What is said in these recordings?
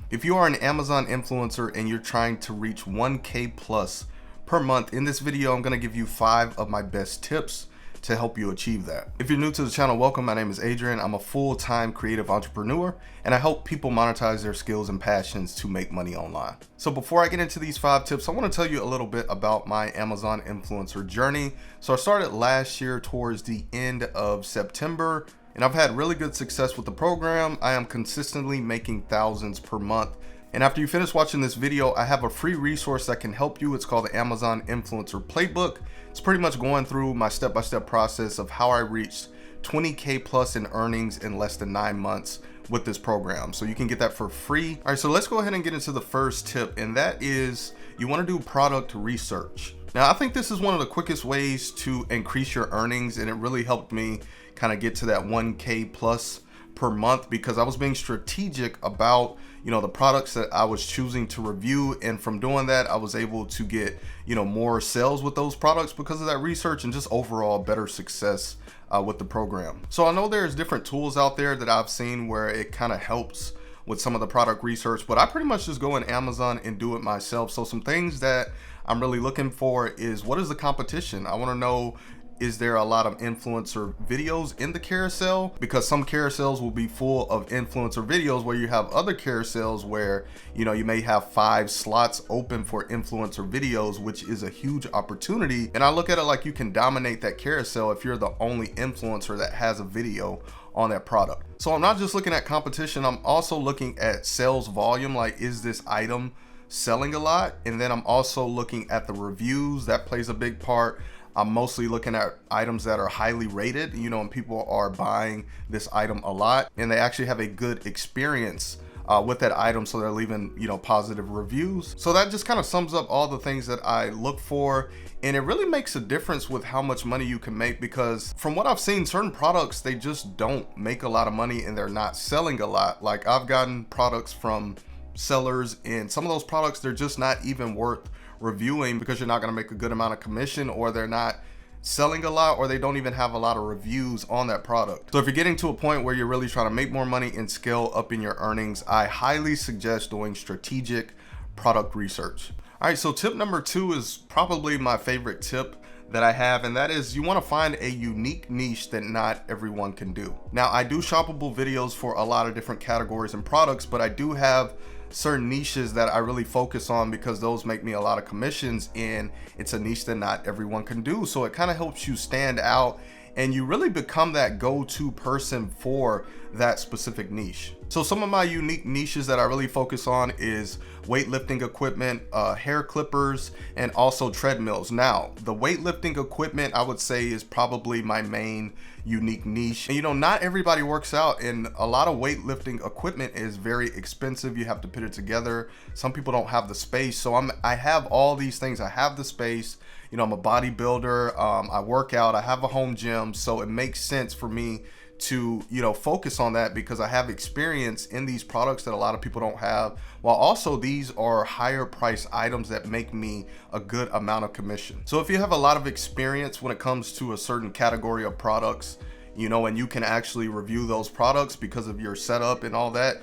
If you are an Amazon influencer and you're trying to reach 1K plus per month, in this video I'm going to give you 5 of my best tips to help you achieve that. If you're new to the channel, welcome. My name is Adrian. I'm a full-time creative entrepreneur and I help people monetize their skills and passions to make money online. So before I get into these 5 tips, I want to tell you a little bit about my Amazon influencer journey. So I started last year towards the end of September, and I've had really good success with the program. I am consistently making thousands per month. And after you finish watching this video, I have a free resource that can help you. It's called the Amazon Influencer Playbook. It's pretty much going through my step-by-step process of how I reached 20K plus in earnings in less than 9 months with this program. So you can get that for free. All right, so let's go ahead and get into the first tip, and that is you want to do product research. Now, I think this is one of the quickest ways to increase your earnings, and it really helped me kind of get to that 1K plus per month because I was being strategic about, the products that I was choosing to review. And from doing that, I was able to get, more sales with those products because of that research and just overall better success with the program. So I know there's different tools out there that I've seen where it kind of helps with some of the product research, but I pretty much just go in Amazon and do it myself. So some things that I'm really looking for is, what is the competition? I want to know, is there a lot of influencer videos in the carousel? Because some carousels will be full of influencer videos, where you have other carousels where, you may have 5 slots open for influencer videos, which is a huge opportunity. And I look at it like you can dominate that carousel if you're the only influencer that has a video on that product. So I'm not just looking at competition, I'm also looking at sales volume. Like, is this item selling a lot? And then I'm also looking at the reviews. That plays a big part. I'm mostly looking at items that are highly rated, and people are buying this item a lot and they actually have a good experience with that item, so they're leaving positive reviews. So that just kind of sums up all the things that I look for, and it really makes a difference with how much money you can make, because from what I've seen, certain products, they just don't make a lot of money and they're not selling a lot. Like, I've gotten products from sellers, and some of those products, they're just not even worth reviewing because you're not going to make a good amount of commission, or they're not selling a lot, or they don't even have a lot of reviews on that product. So if you're getting to a point where you're really trying to make more money and scale up in your earnings, I highly suggest doing strategic product research. All right, so tip number 2 is probably my favorite tip that I have, and that is you want to find a unique niche that not everyone can do. Now, I do shoppable videos for a lot of different categories and products, but I do have certain niches that I really focus on because those make me a lot of commissions, and it's a niche that not everyone can do. So it kind of helps you stand out and you really become that go-to person for that specific niche. So some of my unique niches that I really focus on is weightlifting equipment, hair clippers, and also treadmills. Now, the weightlifting equipment, I would say, is probably my main unique niche. And not everybody works out, and a lot of weightlifting equipment is very expensive. You have to put it together. Some people don't have the space. So I have all these things. I have the space. I'm a bodybuilder. I work out. I have a home gym. So it makes sense for me to focus on that because I have experience in these products that a lot of people don't have, while also these are higher price items that make me a good amount of commission. So if you have a lot of experience when it comes to a certain category of products, and you can actually review those products because of your setup and all that,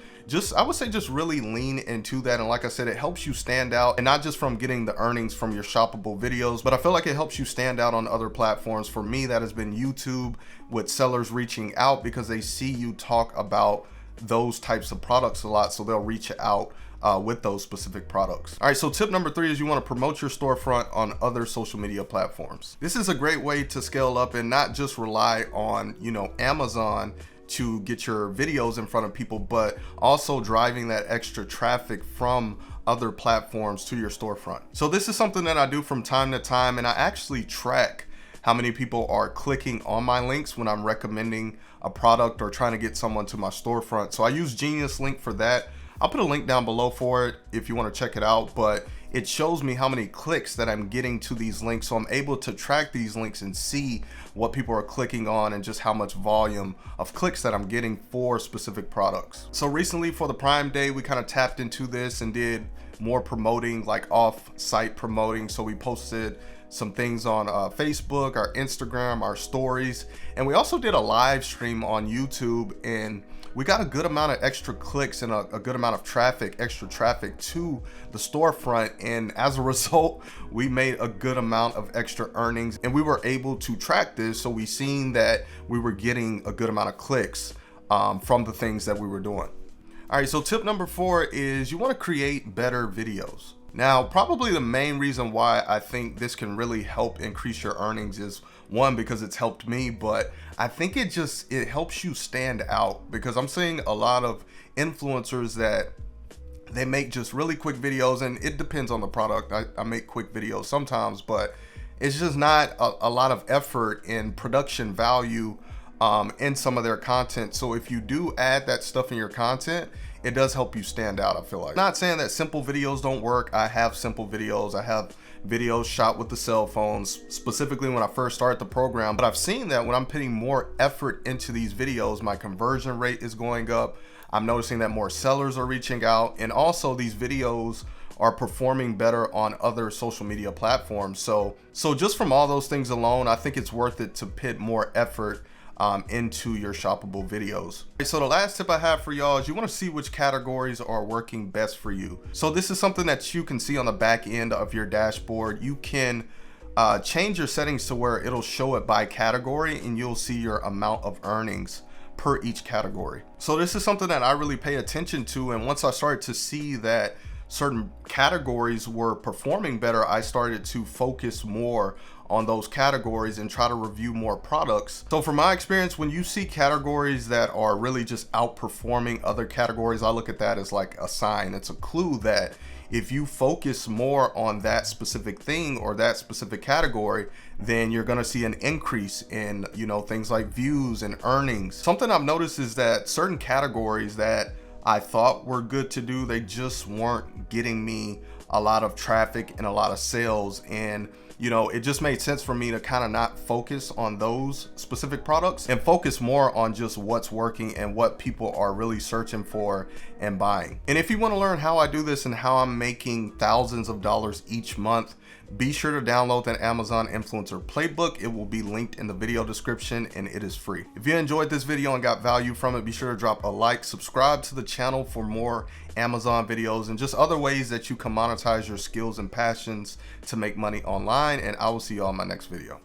I would say just really lean into that. And like I said, it helps you stand out, and not just from getting the earnings from your shoppable videos, but I feel like it helps you stand out on other platforms. For me, that has been YouTube, with sellers reaching out because they see you talk about those types of products a lot, so they'll reach out with those specific products. All right, so tip number 3 is you want to promote your storefront on other social media platforms. This is a great way to scale up and not just rely on, Amazon to get your videos in front of people, but also driving that extra traffic from other platforms to your storefront. So this is something that I do from time to time, and I actually track how many people are clicking on my links when I'm recommending a product or trying to get someone to my storefront. So I use Genius Link for that. I'll put a link down below for it if you want to check it out, but it shows me how many clicks that I'm getting to these links. So I'm able to track these links and see what people are clicking on and just how much volume of clicks that I'm getting for specific products. So recently for the Prime Day, we kind of tapped into this and did more promoting, like off-site promoting. So we posted some things on Facebook, our Instagram, our stories, and we also did a live stream on YouTube. And we got a good amount of extra clicks and a good amount of traffic, extra traffic to the storefront. And as a result, we made a good amount of extra earnings, and we were able to track this. So we seen that we were getting a good amount of clicks from the things that we were doing. All right, so tip number 4 is you want to create better videos. Now, probably the main reason why I think this can really help increase your earnings is, one, because it's helped me, but I think it helps you stand out, because I'm seeing a lot of influencers that they make just really quick videos, and it depends on the product. I make quick videos sometimes, but it's just not a lot of effort in production value in some of their content. So if you do add that stuff in your content, it does help you stand out, I feel like. Not saying that simple videos don't work. I have simple videos. I have videos shot with the cell phones, specifically when I first started the program. But I've seen that when I'm putting more effort into these videos, my conversion rate is going up. I'm noticing that more sellers are reaching out, and also these videos are performing better on other social media platforms. So just from all those things alone, I think it's worth it to put more effort into your shoppable videos. So the last tip I have for y'all is you want to see which categories are working best for you. So this is something that you can see on the back end of your dashboard. You can change your settings to where it'll show it by category, and you'll see your amount of earnings per each category. So this is something that I really pay attention to, and once I started to see that certain categories were performing better, I started to focus more on those categories and try to review more products. So from my experience, when you see categories that are really just outperforming other categories, I look at that as like a sign. It's a clue that if you focus more on that specific thing or that specific category, then you're gonna see an increase in, things like views and earnings. Something I've noticed is that certain categories that I thought were good to do, they just weren't getting me a lot of traffic and a lot of sales. And it just made sense for me to kind of not focus on those specific products and focus more on just what's working and what people are really searching for and buying. And if you want to learn how I do this and how I'm making thousands of dollars each month, be sure to download that Amazon Influencer Playbook. It will be linked in the video description, and it is free. If you enjoyed this video and got value from it, be sure to drop a like, subscribe to the channel for more Amazon videos and just other ways that you can monetize your skills and passions to make money online. And I will see you all in my next video.